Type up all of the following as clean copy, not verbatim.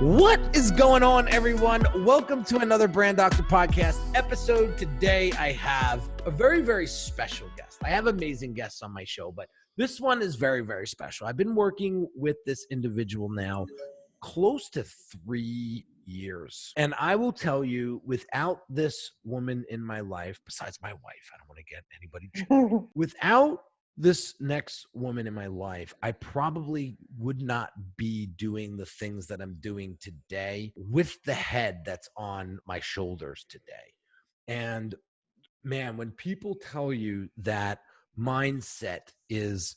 What is going on, everyone? Welcome to another Brand Doctor Podcast episode. Today, I have a very, very special guest. I have amazing guests on my show, but this one is very, very special. I've been working with this individual now close to 3 years. And I will tell you, without this woman in my life, besides my wife, I don't want to get anybody, without this next woman in my life, I probably would not be doing the things that I'm doing today with the head that's on my shoulders today. And man, when people tell you that mindset is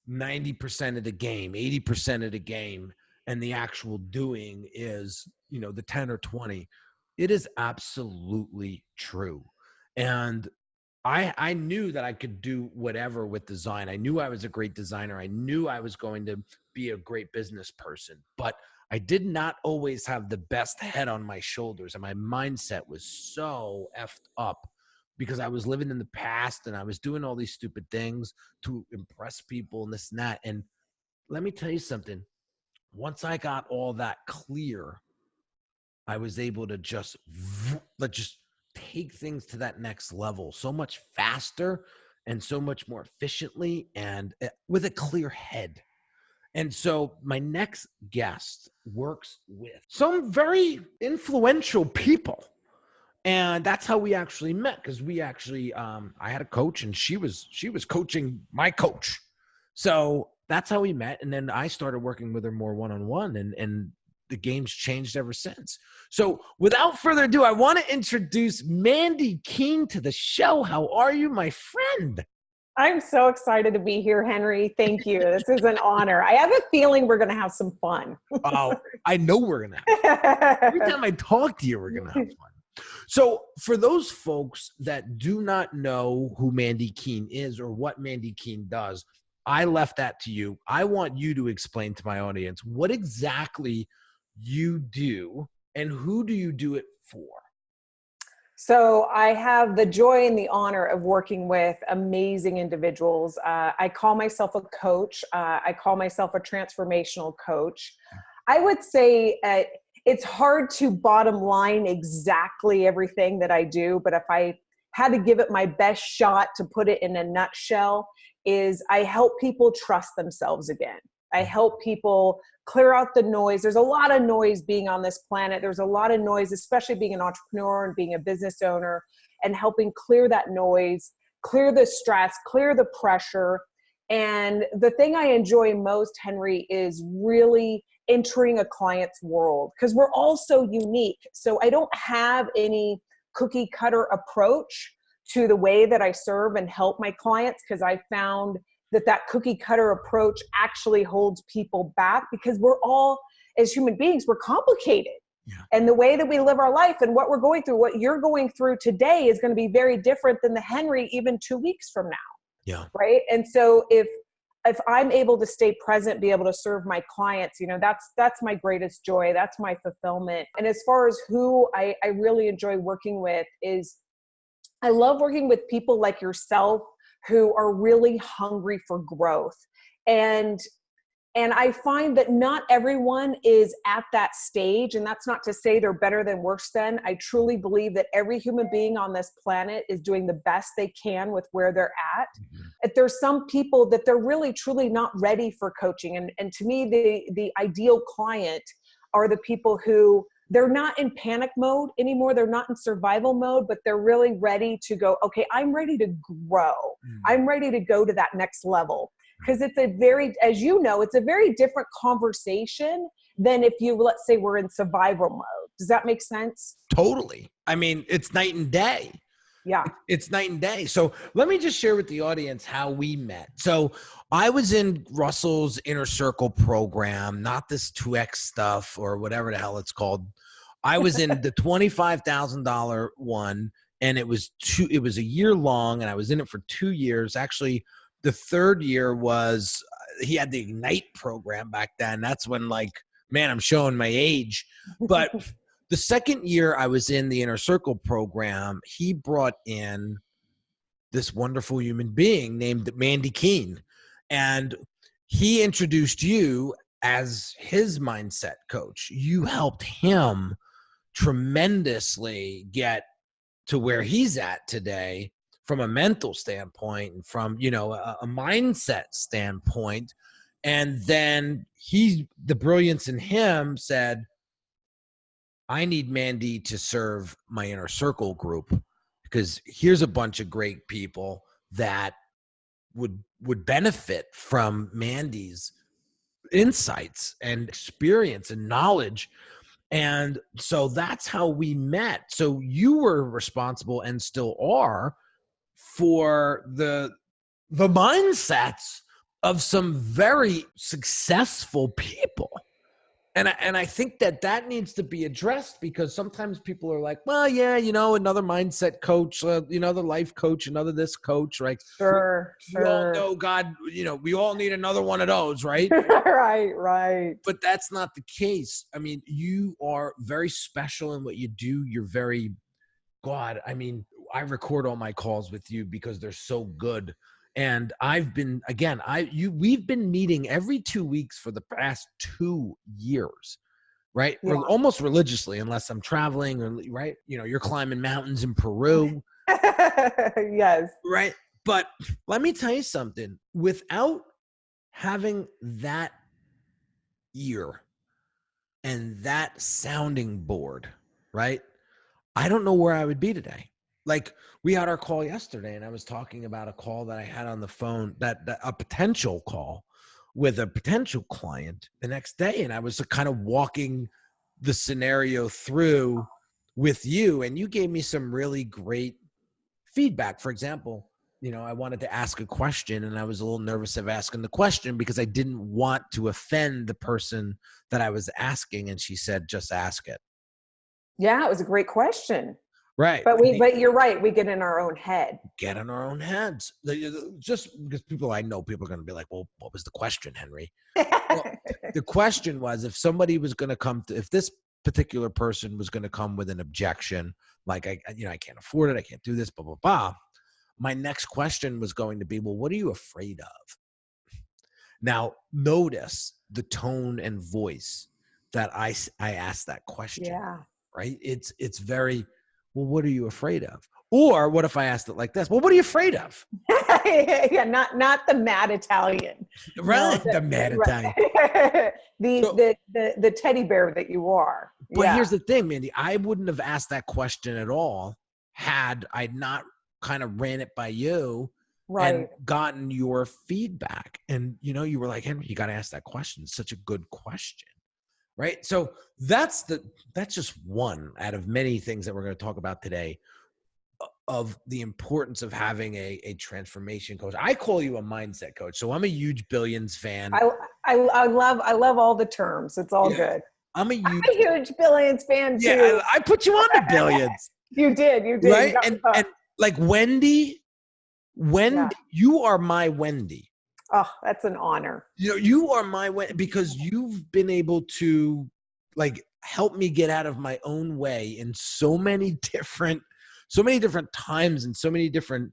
90% of the game, 80% of the game, and the actual doing is, the 10 or 20, it is absolutely true. And I knew that I could do whatever with design. I knew I was a great designer. I knew I was going to be a great business person, but I did not always have the best head on my shoulders. And my mindset was so effed up because I was living in the past and I was doing all these stupid things to impress people and this and that. And let me tell you something. Once I got all that clear, I was able to just take things to that next level so much faster and so much more efficiently and with a clear head. And so my next guest works with some very influential people. And that's how we actually met, because we actually, I had a coach and she was coaching my coach. So that's how we met. And then I started working with her more one-on-one, and the game's changed ever since. So without further ado, I want to introduce Mandy Keene to the show. How are you, my friend? I'm so excited to be here, Henry. Thank you. This is an honor. I have a feeling we're going to have some fun. Oh, I know we're going to have fun. Every time I talk to you, we're going to have fun. So for those folks that do not know who Mandy Keene is or what Mandy Keene does, I left that to you. I want you to explain to my audience what exactly you do and who do you do it for? So I have the joy and the honor of working with amazing individuals. I call myself a coach. I call myself a transformational coach. I would say it's hard to bottom line exactly everything that I do, but if I had to give it my best shot to put it in a nutshell, is I help people trust themselves again. I help people clear out the noise. There's a lot of noise being on this planet. There's a lot of noise, especially being an entrepreneur and being a business owner, and helping clear that noise, clear the stress, clear the pressure. And the thing I enjoy most, Henry, is really entering a client's world, because we're all so unique. So I don't have any cookie cutter approach to the way that I serve and help my clients, because I found that cookie cutter approach actually holds people back, because we're all, as human beings, we're complicated. Yeah. And the way that we live our life and what we're going through, what you're going through today is going to be very different than the Henry even 2 weeks from now. Yeah. Right. And so if I'm able to stay present, be able to serve my clients, that's my greatest joy. That's my fulfillment. And as far as who I really enjoy working with, is I love working with people like yourself who are really hungry for growth. And I find that not everyone is at that stage. And that's not to say they're better than, worse than. I truly believe that every human being on this planet is doing the best they can with where they're at. Mm-hmm. If there's some people that they're really, truly not ready for coaching. And to me, the ideal client are the people who, they're not in panic mode anymore. They're not in survival mode, but they're really ready to go, okay, I'm ready to grow. I'm ready to go to that next level. Because it's as you know, it's a very different conversation than if you, let's say, we're in survival mode. Does that make sense? Totally. I mean, it's night and day. Yeah. It's night and day. So let me just share with the audience how we met. So I was in Russell's Inner Circle program, not this 2X stuff or whatever the hell it's called. I was in the $25,000 one, and it was a year long, and I was in it for 2 years. Actually, the third year was, he had the Ignite program back then. That's when, man, I'm showing my age. But the second year I was in the Inner Circle program, he brought in this wonderful human being named Mandy Keene. And he introduced you as his mindset coach, you helped him tremendously get to where he's at today from a mental standpoint and from, a mindset standpoint. And then the brilliance in him said, I need Mandy to serve my inner circle group because here's a bunch of great people that would benefit from Mandy's insights and experience and knowledge. And so that's how we met. So you were responsible and still are for the mindsets of some very successful people. And I think that needs to be addressed, because sometimes people are like, well, yeah, another mindset coach, another life coach, another this coach, right? Sure. We all know God, we all need another one of those, right? Right. But that's not the case. I mean, you are very special in what you do. You're very, God, I mean, I record all my calls with you because they're so good. And I've been, again, we've been meeting every 2 weeks for the past 2 years, right? Yeah. Almost religiously, unless I'm traveling, or, right? You're climbing mountains in Peru. Yes. Right. But let me tell you something, without having that ear and that sounding board, right? I don't know where I would be today. Like, we had our call yesterday, and I was talking about a call that I had on the phone, that a potential call with a potential client the next day. And I was kind of walking the scenario through with you, and you gave me some really great feedback. For example, I wanted to ask a question, and I was a little nervous of asking the question because I didn't want to offend the person that I was asking. And she said, just ask it. Yeah, it was a great question. Right. But you're right. We get in our own head. Get in our own heads. Just because people are going to be like, well, what was the question, Henry? Well, the question was, if somebody was going to if this particular person was going to come with an objection, like, I can't afford it, I can't do this, blah, blah, blah. My next question was going to be, well, what are you afraid of? Now, notice the tone and voice that I asked that question. Yeah. Right? It's very, well, what are you afraid of? Or what if I asked it like this? Well, what are you afraid of? Yeah, not the mad Italian. Right, no, the mad Italian. The teddy bear that you are. But here's the thing, Mandy. I wouldn't have asked that question at all had I not kind of ran it by you, right, and gotten your feedback. And, you were like, Henry, you got to ask that question. It's such a good question. Right. So that's just one out of many things that we're going to talk about today, of the importance of having a transformation coach. I call you a mindset coach. So I'm a huge Billions fan. I love all the terms. It's all good. I'm a huge Billions fan too. Yeah, I put you on the Billions. You did. Right. And like Wendy, you are my Wendy. Oh, that's an honor. You are my way, because you've been able to, like, help me get out of my own way in so many different times, and so many different,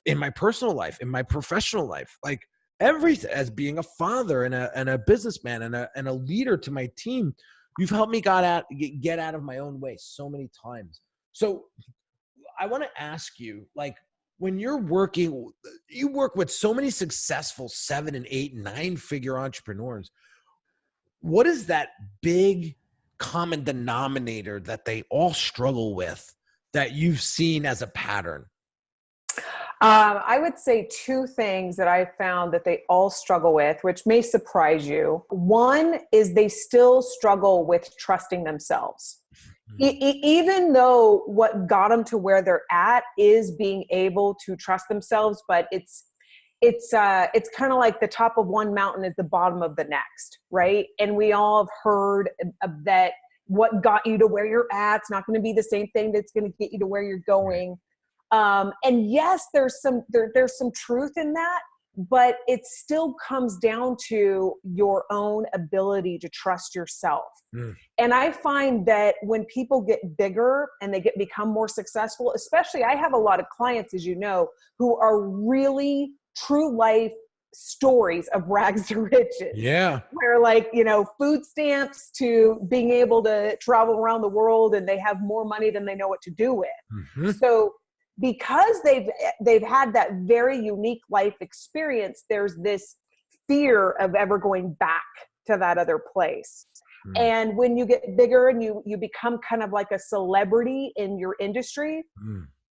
in my personal life, in my professional life, like everything, as being a father and a businessman and a leader to my team. You've helped me get out of my own way so many times. So I want to ask you, like, when you're working, you work with so many successful 7 and 8 and 9-figure entrepreneurs. What is that big common denominator that they all struggle with that you've seen as a pattern? I would say 2 things that I found that they all struggle with, which may surprise you. One is they still struggle with trusting themselves. Even though what got them to where they're at is being able to trust themselves, but it's kind of like the top of one mountain is the bottom of the next, right? And we all have heard of that. What got you to where you're at, it's not going to be the same thing that's going to get you to where you're going. And yes, there's some truth in that, but it still comes down to your own ability to trust yourself. And I find that when people get bigger and they become more successful, especially I have a lot of clients, as you know, who are really true life stories of rags to riches. Yeah. Where like, you know, food stamps to being able to travel around the world and they have more money than they know what to do with. Mm-hmm. So because they've had that very unique life experience, there's this fear of ever going back to that other place. Mm. And when you get bigger and you become kind of like a celebrity in your industry,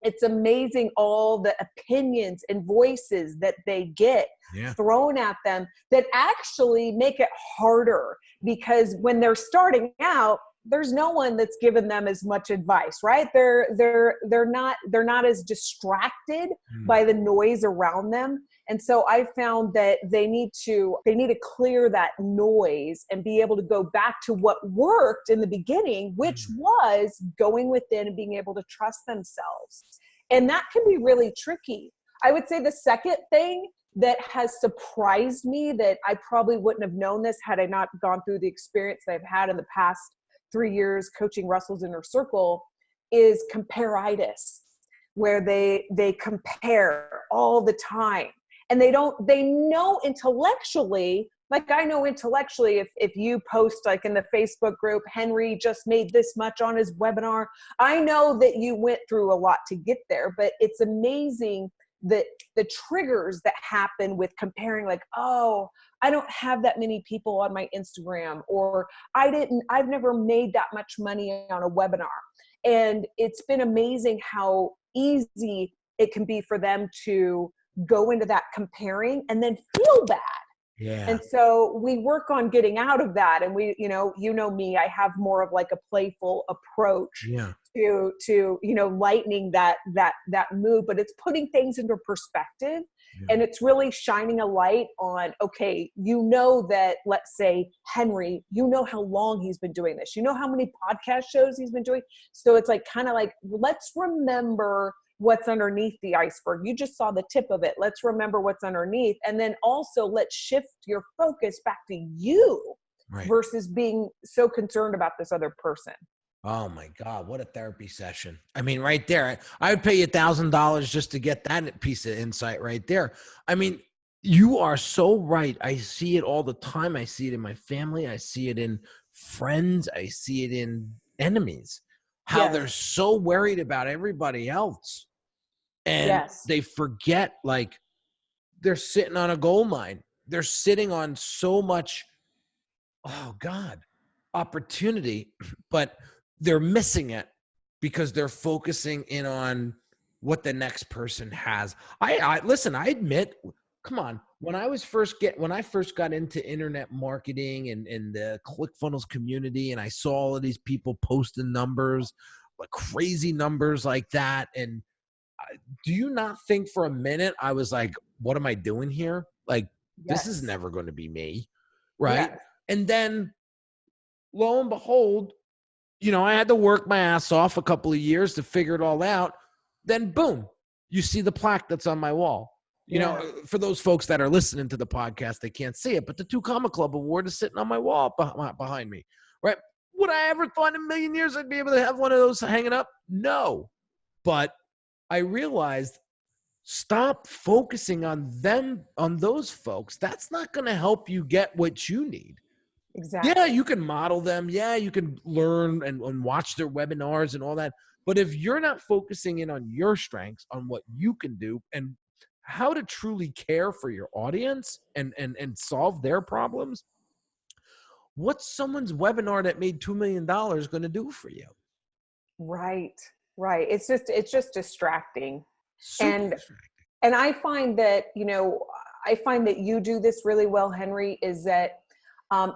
it's amazing all the opinions and voices that they get thrown at them that actually make it harder, because when they're starting out, there's no one that's given them as much advice, right? They're not as distracted by the noise around them. And so I found that they need to clear that noise and be able to go back to what worked in the beginning, which was going within and being able to trust themselves. And that can be really tricky. I would say the second thing that has surprised me, that I probably wouldn't have known this had I not gone through the experience that I've had in the past 3 years coaching Russell's Inner Circle, is comparitis, where they compare all the time. And they know intellectually, like I know intellectually, if you post like in the Facebook group, Henry just made this much on his webinar, I know that you went through a lot to get there. But it's amazing that the triggers that happen with comparing, like, oh, I don't have that many people on my Instagram, or I've never made that much money on a webinar. And it's been amazing how easy it can be for them to go into that comparing and then feel bad. Yeah. And so we work on getting out of that. And we, you know me, I have more of like a playful approach to lightening that mood, but it's putting things into perspective. And it's really shining a light on, okay, you know that, let's say Henry, you know how long he's been doing this, you know how many podcast shows he's been doing. So it's like, kind of like, let's remember what's underneath the iceberg. You just saw the tip of it. Let's remember what's underneath. And then also let's shift your focus back to you versus being so concerned about this other person. Oh my God, what a therapy session. I mean, right there, I would pay you $1,000 just to get that piece of insight right there. I mean, you are so right. I see it all the time. I see it in my family. I see it in friends. I see it in enemies, how they're so worried about everybody else. And they forget, like, they're sitting on a gold mine. They're sitting on so much, oh God, opportunity, but they're missing it because they're focusing in on what the next person has. I listen, I admit, come on, when I first got into internet marketing and the ClickFunnels community, and I saw all of these people posting numbers, like crazy numbers like that, and do you not think for a minute I was like, what am I doing here? Like, this is never going to be me, right? And then lo and behold, I had to work my ass off a couple of years to figure it all out. Then boom, you see the plaque that's on my wall. You know, for those folks that are listening to the podcast, they can't see it, but the 2 Comma Club award is sitting on my wall behind me, right? Would I ever thought in a million years I'd be able to have one of those hanging up? No. But I realized, stop focusing on them, on those folks. That's not going to help you get what you need. Exactly. Yeah, you can model them. Yeah, you can learn and watch their webinars and all that. But if you're not focusing in on your strengths, on what you can do and how to truly care for your audience and solve their problems, what's someone's webinar that made $2 million going to do for you? Right. It's just distracting. Super distracting. And I find that, you do this really well, Henry, is that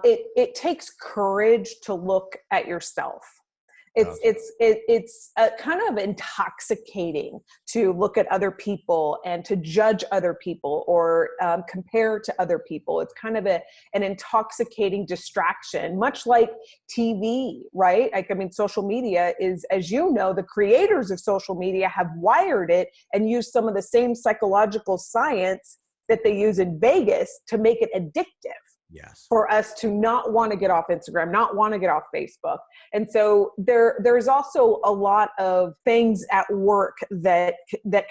it takes courage to look at yourself. It's kind of intoxicating to look at other people and to judge other people or compare to other people. It's kind of an intoxicating distraction, much like TV, right? Social media is, as you know, the creators of social media have wired it and used some of the same psychological science that they use in Vegas to make it addictive. Yes. for us to not want to get off Instagram, not want to get off Facebook. And so there's also a lot of things at work that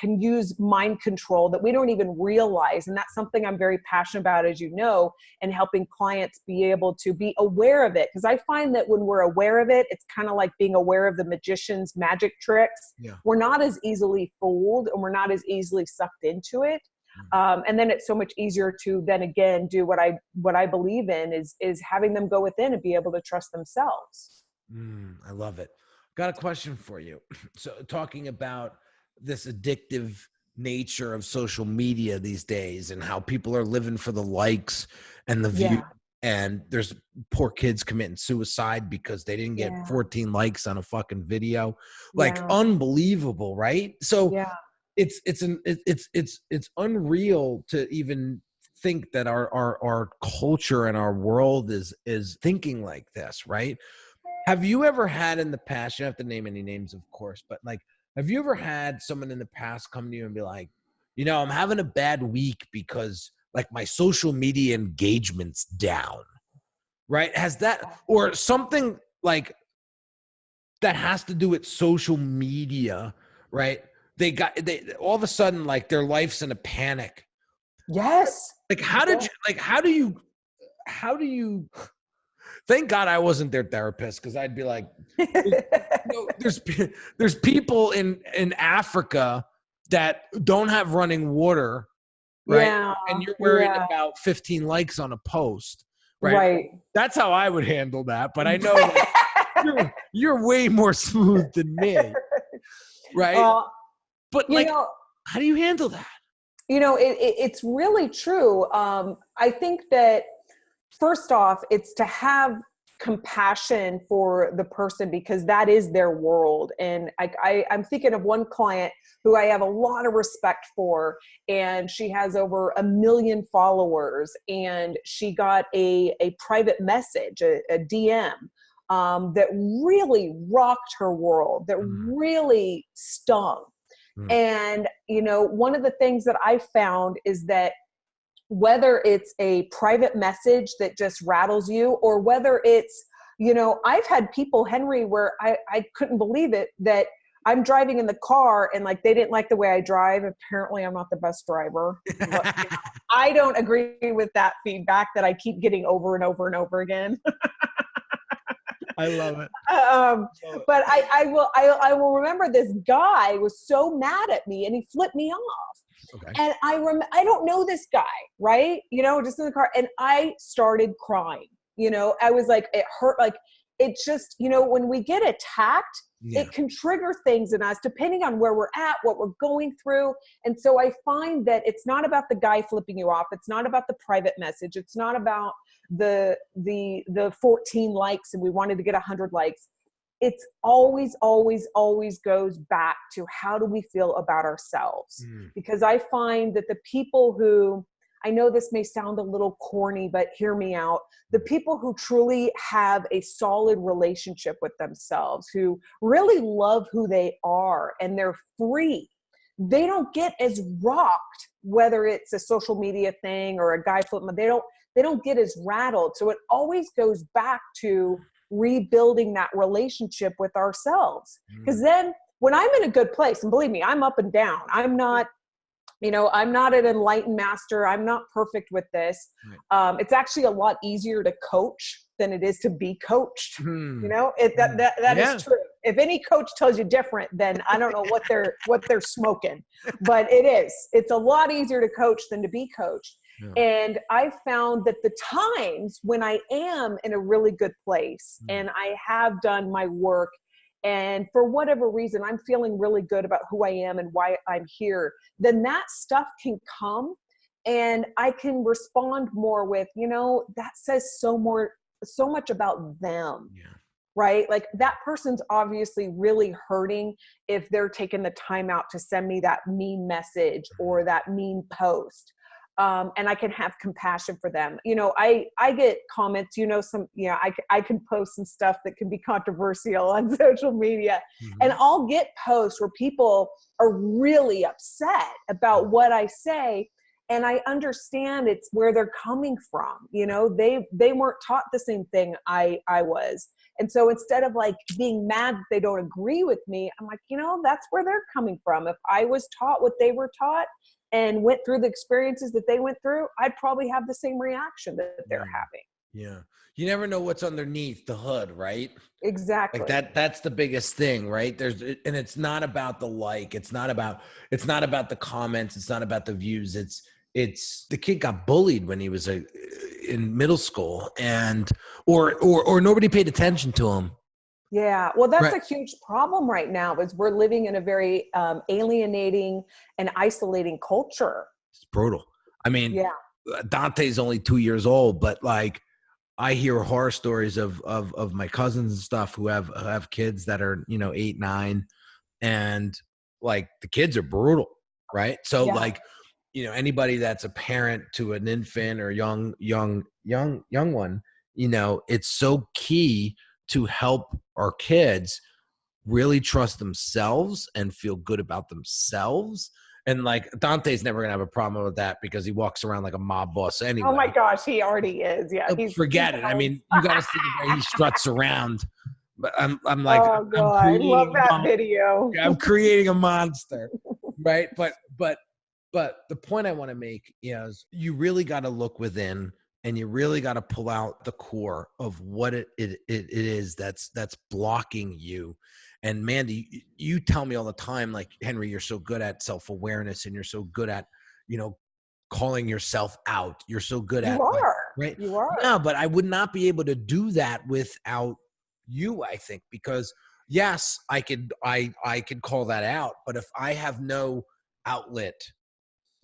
can use mind control that we don't even realize. And that's something I'm very passionate about, as you know, and helping clients be able to be aware of it. Because I find that when we're aware of it, it's kind of like being aware of the magician's magic tricks. Yeah. We're not as easily fooled, and we're not as easily sucked into it. And then it's so much easier to then again do what I believe in is having them go within and be able to trust themselves. I love it. Got a question for you. So talking about this addictive nature of social media these days and how people are living for the likes and the view, and there's poor kids committing suicide because they didn't get 14 likes on a fucking video. Like unbelievable, right? So it's unreal to even think that our culture and our world is thinking like this, right? Have you ever had in the past, you don't have to name any names, of course, but like, have you ever had someone in the past come to you and be like, you know, I'm having a bad week because like my social media engagement's down, right? Has that, or something like that has to do with social media, right? They all of a sudden, like their life's in a panic. Yes. Like, how do you, thank God I wasn't their therapist. Cause I'd be like, there's people in Africa that don't have running water. Right. Yeah. And you're worried about 15 likes on a post. Right. That's how I would handle that. But I know that you're way more smooth than me. Right. But like, how do you handle that? You know, it's really true. I think that first off, it's to have compassion for the person because that is their world. And I'm thinking of one client who I have a lot of respect for, and she has over 1 million followers, and she got a private message, a DM, that really rocked her world, that really stung. And, you know, one of the things that I found is that whether it's a private message that just rattles you, or whether it's, you know, I've had people, Henry, where I couldn't believe it, that I'm driving in the car and like they didn't like the way I drive. Apparently I'm not the best driver. But, you know, I don't agree with that feedback that I keep getting over and over and over again. I love it. But I will remember this guy was so mad at me and he flipped me off. Okay. And I don't know this guy, right? You know, just in the car, and I started crying. You know, I was like, it hurt. Like, it just, you know, when we get attacked, it can trigger things in us depending on where we're at, what we're going through. And so I find that it's not about the guy flipping you off. It's not about the private message. It's not about the 14 likes and we wanted to get 100 likes. It's always, always, always goes back to how do we feel about ourselves? Because I find that the people who, I know this may sound a little corny, but hear me out. The people who truly have a solid relationship with themselves, who really love who they are and they're free, they don't get as rocked, whether it's a social media thing or a guy flipping, they don't get as rattled. So it always goes back to rebuilding that relationship with ourselves. Because then when I'm in a good place, and believe me, I'm up and down. I'm not, you know, I'm not an enlightened master. I'm not perfect with this. It's actually a lot easier to coach than it is to be coached. You know, that is true. If any coach tells you different, then I don't know what they're smoking, but it is. It's a lot easier to coach than to be coached. And I found that the times when I am in a really good place and I have done my work, and for whatever reason, I'm feeling really good about who I am and why I'm here, then that stuff can come and I can respond more with, you know, that says so much about them. Right? Like that person's obviously really hurting if they're taking the time out to send me that mean message or that mean post. And I can have compassion for them. You know, I get comments, you know, I can post some stuff that can be controversial on social media, and I'll get posts where people are really upset about what I say. And I understand it's where they're coming from. You know, they weren't taught the same thing I was. And so instead of like being mad that they don't agree with me, I'm like, you know, that's where they're coming from. If I was taught what they were taught and went through the experiences that they went through, I'd probably have the same reaction that they're having. Yeah. You never know what's underneath the hood, right? Exactly. Like that's the biggest thing, right? And it's not about the like, it's not about the comments. It's not about the views. It's the kid got bullied when he was in middle school or nobody paid attention to him. Yeah. Well, that's Right. a huge problem right now is we're living in a very alienating and isolating culture. It's brutal. I mean, Yeah. Dante's only 2 years old, but like I hear horror stories of my cousins and stuff who have kids that are, 8, 9, and like the kids are brutal, right? So Yeah. like, anybody that's a parent to an infant or young one, it's so key to help our kids really trust themselves and feel good about themselves. And like Dante's never gonna have a problem with that because he walks around like a mob boss anyway. Oh my gosh, he already is. Yeah. Forget it. I mean, you got to see the way he struts around. But I'm like, Oh I'm God, I love creating that video. I'm creating a monster, right? But the point I want to make is you really got to look within, and you really got to pull out the core of what it is that's blocking you. And Mandy, you tell me all the time, like, Henry, you're so good at self-awareness, and you're so good at, calling yourself out. You're so good at, You like, are. right? You are. No, but I would not be able to do that without you, I think, because yes, I could call that out, but if I have no outlet,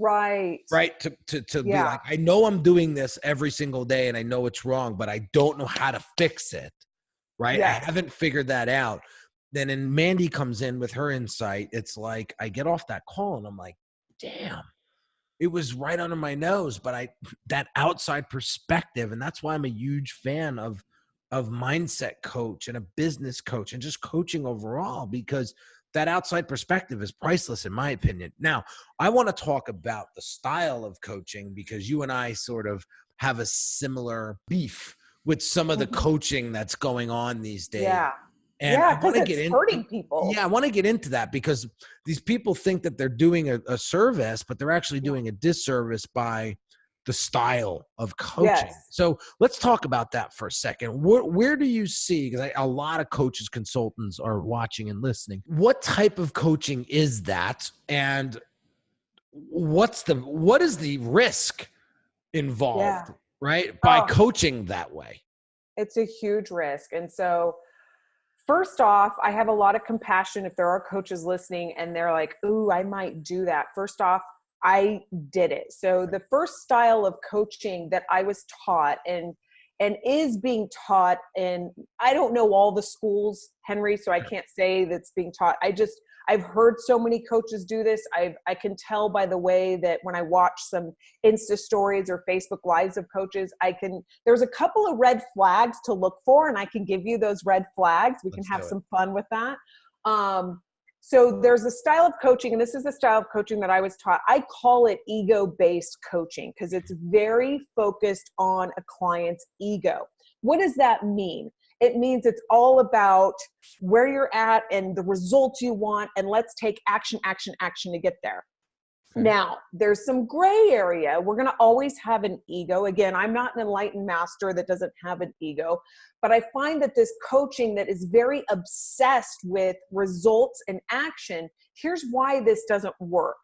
Right. right, to be Yeah. like, I know I'm doing this every single day and I know it's wrong, but I don't know how to fix it, right? Yes. I haven't figured that out. Then Mandy comes in with her insight. It's like I get off that call and I'm like, damn, it was right under my nose, but that outside perspective, and that's why I'm a huge fan of mindset coach and a business coach and just coaching overall, because that outside perspective is priceless in my opinion. Now, I want to talk about the style of coaching because you and I sort of have a similar beef with some of the coaching that's going on these days. Yeah. And Yeah, I want because to it's get hurting people. I want to get into that because these people think that they're doing a service, but they're actually doing a disservice by the style of coaching. Yes. So let's talk about that for a second. Where do you see, because a lot of coaches, consultants are watching and listening, what type of coaching is that? And what is the risk involved, right, by coaching that way? It's a huge risk. And so first off, I have a lot of compassion if there are coaches listening and they're like, ooh, I might do that. First off, I did it. So the first style of coaching that I was taught and is being taught, and I don't know all the schools, Henry, so I can't say that's being taught. I've heard so many coaches do this. I can tell by the way that when I watch some Insta stories or Facebook Lives of coaches, there's a couple of red flags to look for, and I can give you those red flags. We can have some fun with that. So there's a style of coaching, and this is the style of coaching that I was taught. I call it ego-based coaching because it's very focused on a client's ego. What does that mean? It means it's all about where you're at and the results you want, and let's take action to get there. Okay. Now, there's some gray area. We're going to always have an ego. Again, I'm not an enlightened master that doesn't have an ego, but I find that this coaching that is very obsessed with results and action, here's why this doesn't work.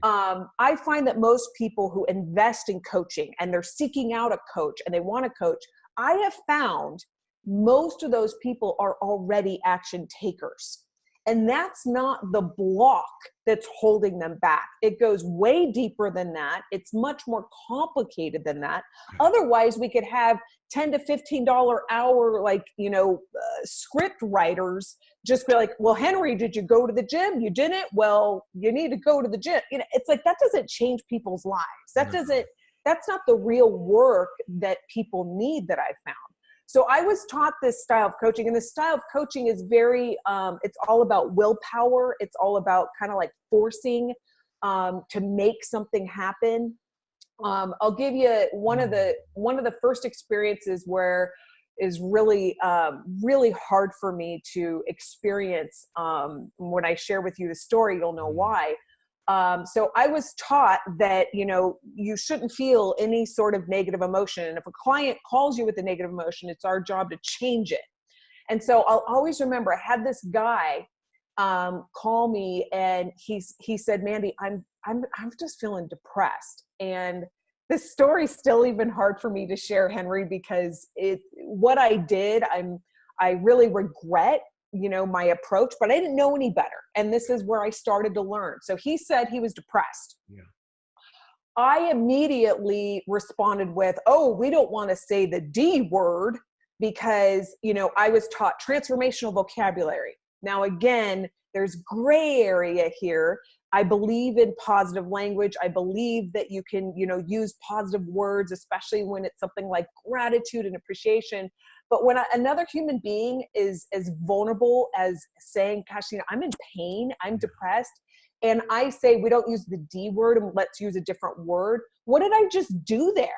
I find that most people who invest in coaching and they're seeking out a coach and they want a coach, I have found most of those people are already action takers. And that's not the block that's holding them back. It goes way deeper than that. It's much more complicated than that. Otherwise, we could have $10 to $15 hour, script writers just be like, well, Henry, did you go to the gym? You didn't? Well, you need to go to the gym. It's like, that doesn't change people's lives. That's not the real work that people need that I found. So I was taught this style of coaching, and this style of coaching is very, it's all about willpower. It's all about kind of like forcing to make something happen. I'll give you one of the first experiences where is really, really hard for me to experience. When I share with you the story, you'll know why. So I was taught that, you shouldn't feel any sort of negative emotion. And if a client calls you with a negative emotion, it's our job to change it. And so I'll always remember I had this guy call me, and he said, Mandy, I'm just feeling depressed. And this story's still even hard for me to share, Henry, because what I did, I really regret, my approach, but I didn't know any better. And this is where I started to learn. So he said he was depressed. Yeah. I immediately responded with, oh, we don't want to say the D word, because, I was taught transformational vocabulary. Now, again, there's gray area here. I believe in positive language. I believe that you can, use positive words, especially when it's something like gratitude and appreciation. But when another human being is as vulnerable as saying, gosh, I'm in pain, I'm depressed, and I say, we don't use the D word and let's use a different word. What did I just do there?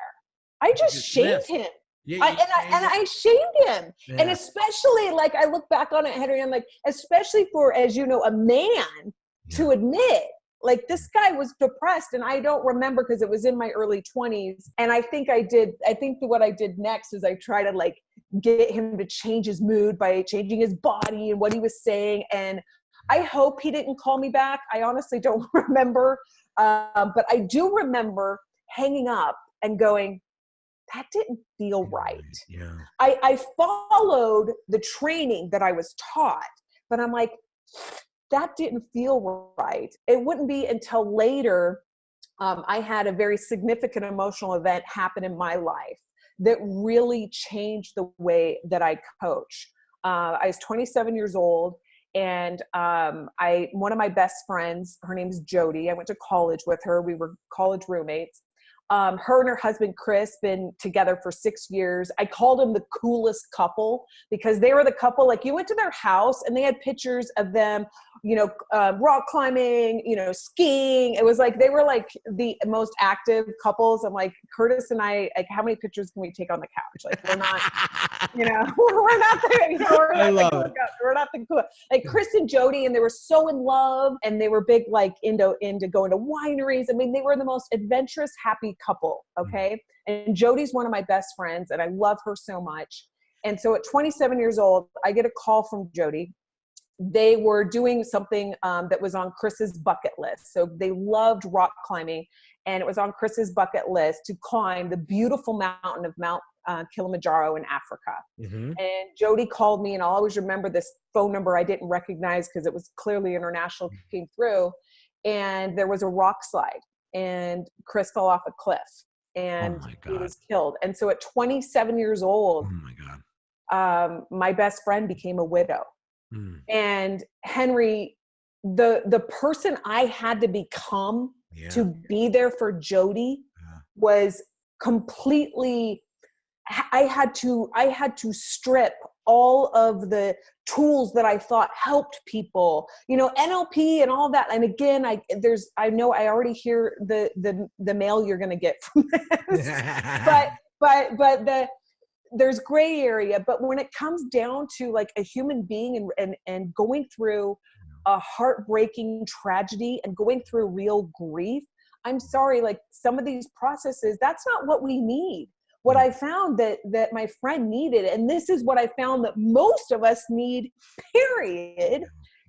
I just shamed him. Yeah, I shamed him. Yeah. And especially, like, I look back on it, Henry, I'm like, especially for, as you know, a man to admit, like, this guy was depressed. And I don't remember, because it was in my early 20s. And I think what I did next is I try to, like, get him to change his mood by changing his body and what he was saying. And I hope he didn't call me back. I honestly don't remember. But I do remember hanging up and going, that didn't feel right. Yeah. I followed the training that I was taught, but I'm like, that didn't feel right. It wouldn't be until later I had a very significant emotional event happen in my life that really changed the way that I coach. I was 27 years old, and one of my best friends, her name is Jody. I went to college with her. We were college roommates. Her and her husband, Chris, been together for 6 years. I called them the coolest couple, because they were the couple, like, you went to their house and they had pictures of them, rock climbing, skiing. It was like, they were like the most active couples. I'm like, Curtis and I, like, how many pictures can we take on the couch? Like, we're not, we're not there. We're not the cool. Like, Chris and Jody, and they were so in love, and they were big, like, into going to wineries. I mean, they were the most adventurous, happy couple. Okay. And Jody's one of my best friends, and I love her so much. And so at 27 years old, I get a call from Jody. They were doing something that was on Chris's bucket list. So they loved rock climbing, and it was on Chris's bucket list to climb the beautiful mountain of Mount Kilimanjaro in Africa. Mm-hmm. And Jody called me, and I'll always remember this phone number I didn't recognize because it was clearly international, came through, and there was a rock slide, and Chris fell off a cliff, and he was killed. And so at 27 years old, my best friend became a widow. And Henry, the person I had to become to be there for Jody was completely, I had to strip all of the tools that I thought helped people, NLP and all that. And again, I know I already hear the mail you're going to get from this, but there's gray area. But when it comes down to, like, a human being and going through a heartbreaking tragedy and going through real grief, I'm sorry, like, some of these processes, that's not what we need. What I found that my friend needed, and this is what I found that most of us need, period,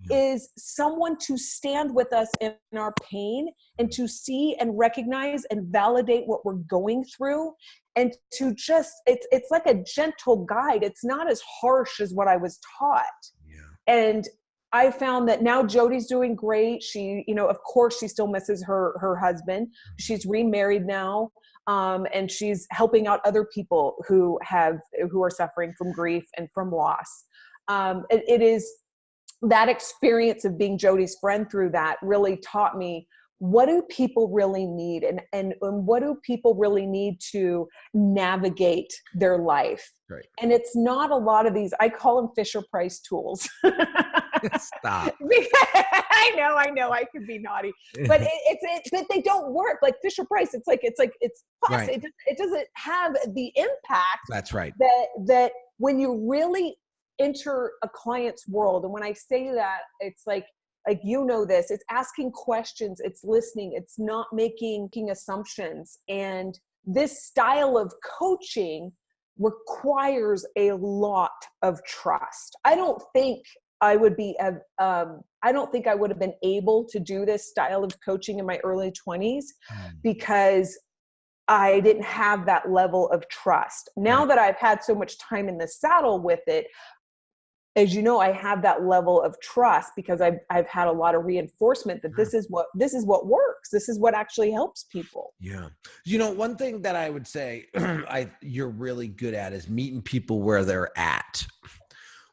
is someone to stand with us in our pain and to see and recognize and validate what we're going through, and to just, it's like a gentle guide. It's not as harsh as what I was taught. Yeah. And I found that now Jody's doing great. She, of course she still misses her husband. She's remarried now. And she's helping out other people who are suffering from grief and from loss. It is that experience of being Jody's friend through that really taught me, what do people really need, and what do people really need to navigate their life? Right. And it's not a lot of these, I call them Fisher Price tools. Stop. I know, I could be naughty, but but they don't work like Fisher Price. It's plastic. Right. It doesn't have the impact. That's right. That when you really enter a client's world, and when I say that, it's like this, it's asking questions, it's listening, it's not making assumptions. And this style of coaching requires a lot of trust. I don't think I would have been able to do this style of coaching in my early 20s because I didn't have that level of trust. Now that I've had so much time in the saddle with it, as you know, I have that level of trust because I've had a lot of reinforcement that this is what works. This is what actually helps people. Yeah. One thing that I would say you're really good at is meeting people where they're at.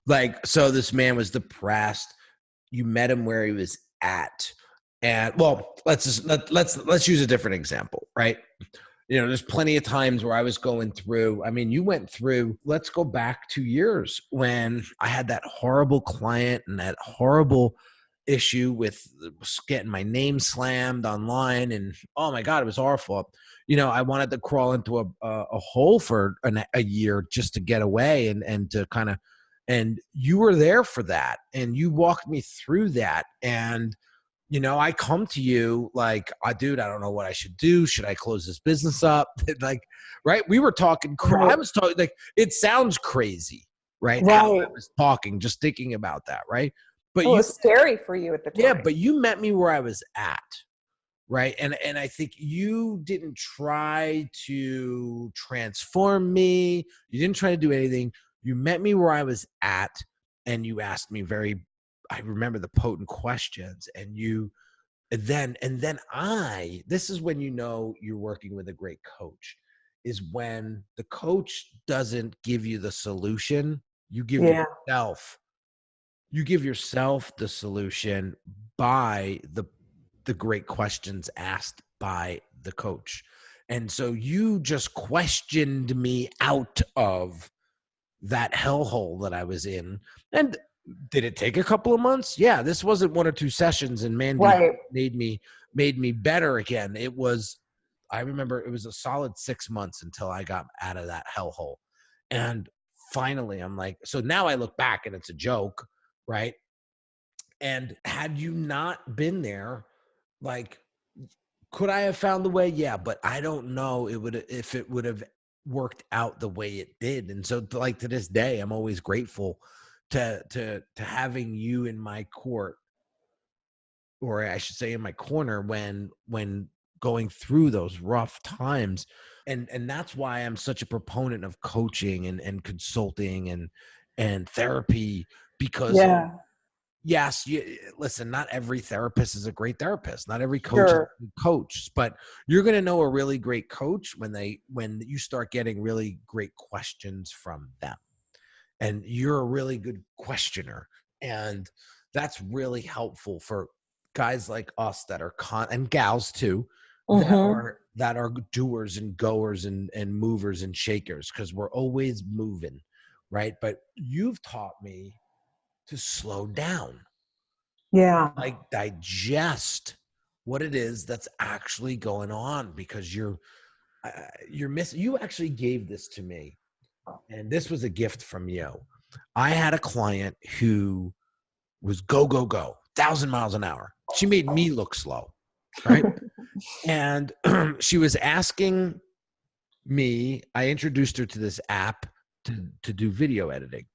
Like, so this man was depressed. You met him where he was at. And well, let's use a different example, right? There's plenty of times where I was going through, you went through, let's go back 2 years when I had that horrible client and that horrible issue with getting my name slammed online. And oh my God, it was awful. I wanted to crawl into a hole for a year just to get away and to kind of, and you were there for that. And you walked me through that. And I come to you like, dude, I don't know what I should do. Should I close this business up? Like, right. We were talking, I was talking like, it sounds crazy, right? How I was talking, just thinking about that. Right. But it was scary for you at the time. Yeah. But you met me where I was at. Right. And I think you didn't try to transform me. You didn't try to do anything. You met me where I was at and you asked me I remember the potent questions and then this is when you're working with a great coach, is when the coach doesn't give you the solution, you give yourself the solution by the great questions asked by the coach. And so you just questioned me out of that hellhole that I was in. And did it take a couple of months? Yeah, this wasn't 1 or 2 sessions and Mandy made me better again. I remember it was a solid 6 months until I got out of that hellhole. And finally I'm like, so now I look back and it's a joke, right? And had you not been there, like, could I have found the way? Yeah, but I don't know if it would have worked out the way it did. And so like to this day, I'm always grateful to having you in my court, or I should say in my corner when going through those rough times. And that's why I'm such a proponent of coaching and consulting and therapy, because yes, listen, not every therapist is a great therapist. Not every coach is a good coach, but you're going to know a really great coach when you start getting really great questions from them. And you're a really good questioner. And that's really helpful for guys like us that are and gals too, that are doers and goers and movers and shakers, because we're always moving, right? But you've taught me to slow down. Yeah. Like digest what it is that's actually going on, because you're missing. You actually gave this to me. And this was a gift from you. I had a client who was go, 1,000 miles an hour. She made me look slow, right? And she was asking me, I introduced her to this app to do video editing.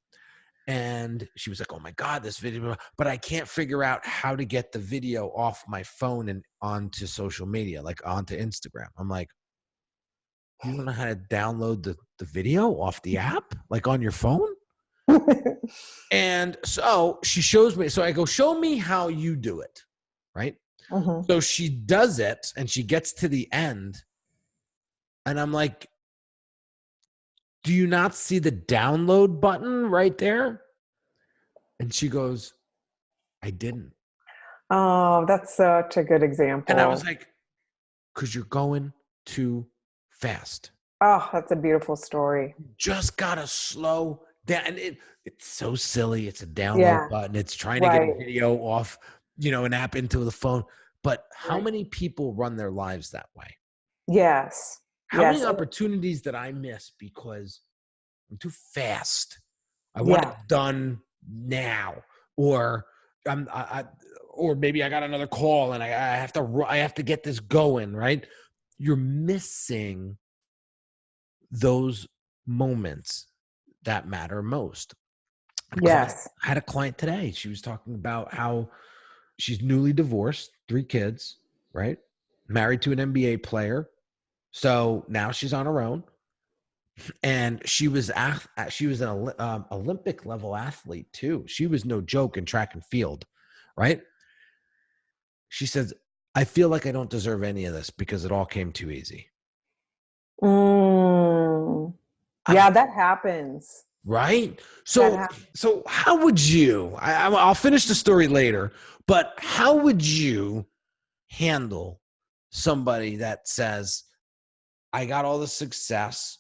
And she was like, oh my God, this video, but I can't figure out how to get the video off my phone and onto social media, like onto Instagram. I'm like, you don't know how to download the video off the app, like on your phone? And so she shows me. So I go, show me how you do it, right? So she does it and she gets to the end. And I'm like, do you not see the download button right there? And she goes, I didn't. Oh, that's such a good example. And I was like, because you're going too fast. Oh, that's a beautiful story. You just got to slow And it's so silly. It's a download Yeah. button. It's trying to get a Right. video off, an app into the phone. But how Right. many people run their lives that way? Yes. How many Yes. opportunities did I miss because I'm too fast? I want it Yeah. done now, or or maybe I got another call and I have to get this going, right? You're missing those moments that matter most. Yes. I had a client today. She was talking about how she's newly divorced, 3 kids, right? Married to an NBA player. So now she's on her own. And she was an Olympic level athlete too. She was no joke in track and field, right? She says, I feel like I don't deserve any of this because it all came too easy. Mm. Yeah, that happens. Right? That So, happens. so how would you, I'll finish the story later, but how would you handle somebody that says, I got all the success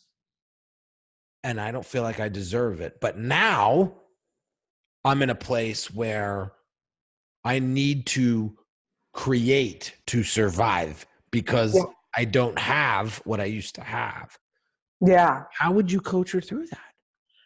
and I don't feel like I deserve it, but now I'm in a place where I need to create to survive because Yeah. I don't have what I used to have. Yeah. How would you coach her through that?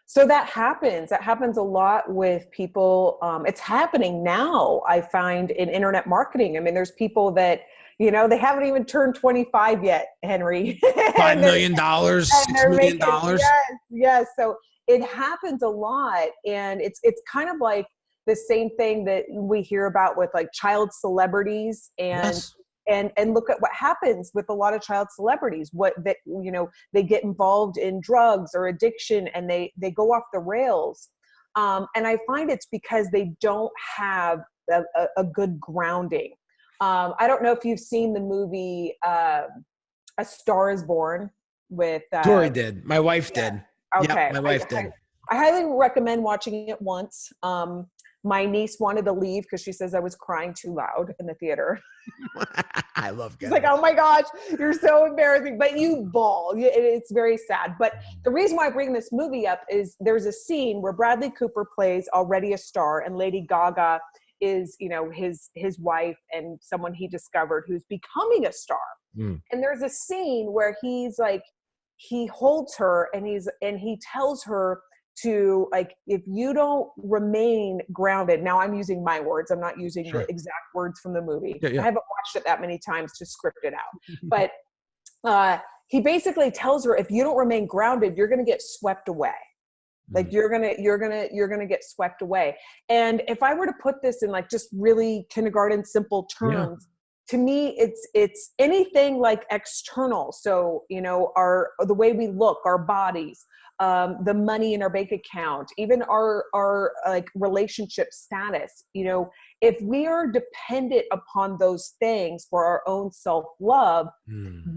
So that happens. That happens a lot with people. It's happening now, I find, in internet marketing. I mean, there's people that, they haven't even turned 25 yet, Henry. $5 and they're, million, and $6 they're million. making, yes, yes. So it happens a lot. And it's kind of like the same thing that we hear about with like child celebrities Yes. and look at what happens with a lot of child celebrities, they get involved in drugs or addiction and they go off the rails. And I find it's because they don't have a good grounding. I don't know if you've seen the movie A Star is Born with Dory did. My wife did. Yep, okay. my wife did. I highly recommend watching it once. My niece wanted to leave because she says I was crying too loud in the theater. I love She's getting like, oh my gosh, you're so embarrassing, but you bawl. It's very sad. But the reason why I bring this movie up is there's a scene where Bradley Cooper plays already a star and Lady Gaga is, his wife and someone he discovered who's becoming a star. Mm. And there's a scene where he's like, he holds her and he tells her to, like, if you don't remain grounded. Now I'm using my words. I'm not using Sure. the exact words from the movie. Yeah. I haven't watched it that many times to script it out. But he basically tells her, if you don't remain grounded, you're going to get swept away. Like you're going to get swept away. And if I were to put this in like just really kindergarten simple terms, to me, it's anything like external. So, the way we look, our bodies, the money in our bank account, even our like relationship status, if we are dependent upon those things for our own self-love,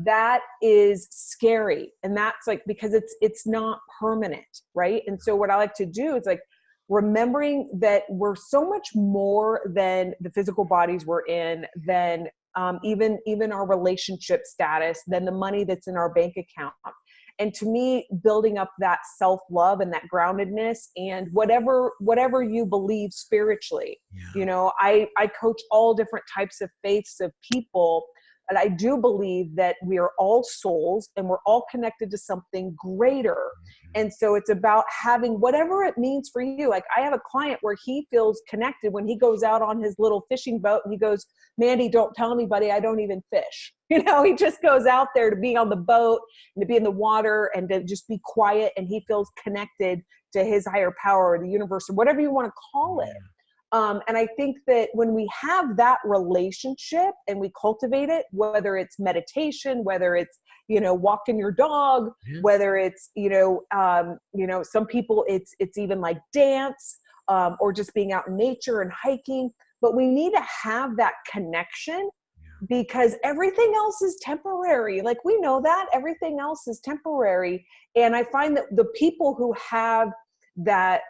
that is scary. And that's like, because it's not permanent. Right. And so what I like to do is like, remembering that we're so much more than the physical bodies we're in, than even our relationship status, than the money that's in our bank account. And to me, building up that self-love and that groundedness and whatever you believe spiritually, I coach all different types of faiths of people. And I do believe that we are all souls and we're all connected to something greater. And so it's about having whatever it means for you. Like I have a client where he feels connected when he goes out on his little fishing boat and he goes, Mandy, don't tell anybody I don't even fish. He just goes out there to be on the boat and to be in the water and to just be quiet. And he feels connected to his higher power or the universe or whatever you want to call it. And I think that when we have that relationship and we cultivate it, whether it's meditation, whether it's, walking your dog, whether it's, some people it's even like dance, or just being out in nature and hiking, but we need to have that connection because everything else is temporary. Like we know that everything else is temporary. And I find that the people who have that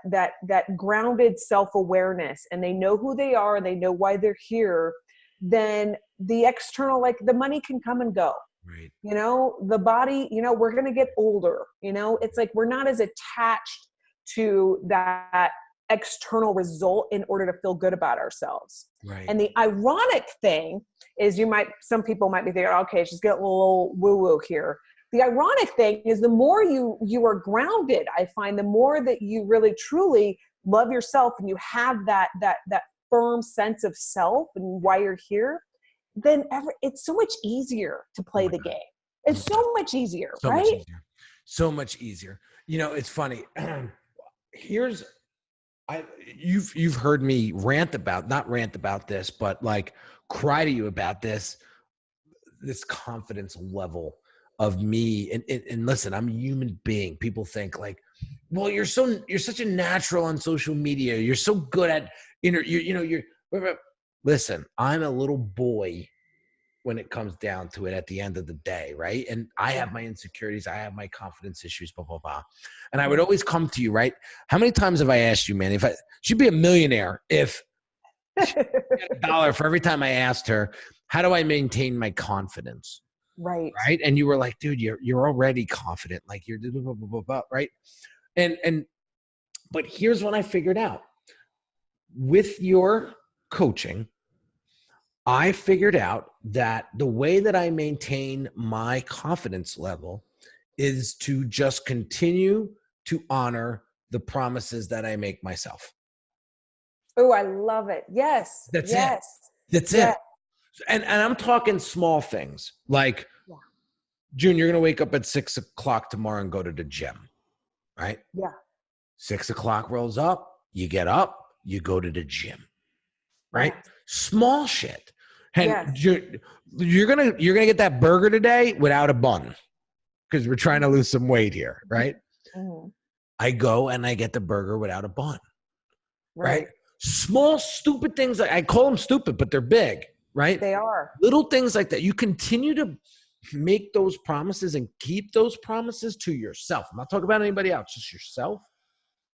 grounded self-awareness and they know who they are and they know why they're here, then the external, like the money can come and go. Right. The body, we're going to get older, it's like, we're not as attached to that external result in order to feel good about ourselves. Right. And the ironic thing is some people might be thinking, okay, she's getting a little woo-woo here. The ironic thing is the more you are grounded, I find the more that you really truly love yourself and you have that firm sense of self and why you're here, then it's so much easier to play the game. It's so much easier, so right? much easier. So much easier. You know, it's funny. You've heard me not rant about this, but like cry to you about this confidence level of me. And listen, I'm a human being. People think like, well, you're such a natural on social media. You're so good at, listen, I'm a little boy when it comes down to it at the end of the day, right? And I have my insecurities, I have my confidence issues, blah, blah, blah. And I would always come to you, right? How many times have I asked you, man, if I should be a millionaire if she get $1 for every time I asked her, how do I maintain my confidence? Right. Right. And you were like, dude, you're already confident. Like you're blah, blah, blah, blah, right. But here's what I figured out with your coaching. I figured out that the way that I maintain my confidence level is to just continue to honor the promises that I make myself. Oh, I love it. Yes. That's it. That's it. And I'm talking small things like, June, you're going to wake up at 6 o'clock tomorrow and go to the gym, right? Yeah. 6 o'clock rolls up, you get up, you go to the gym, right? Yes. Small shit. And you're gonna get that burger today without a bun because we're trying to lose some weight here, right? Mm-hmm. I go and I get the burger without a bun, right? Small, stupid things. I call them stupid, but they're big, right? They are. Little things like that. You continue to make those promises and keep those promises to yourself. I'm not talking about anybody else, just yourself.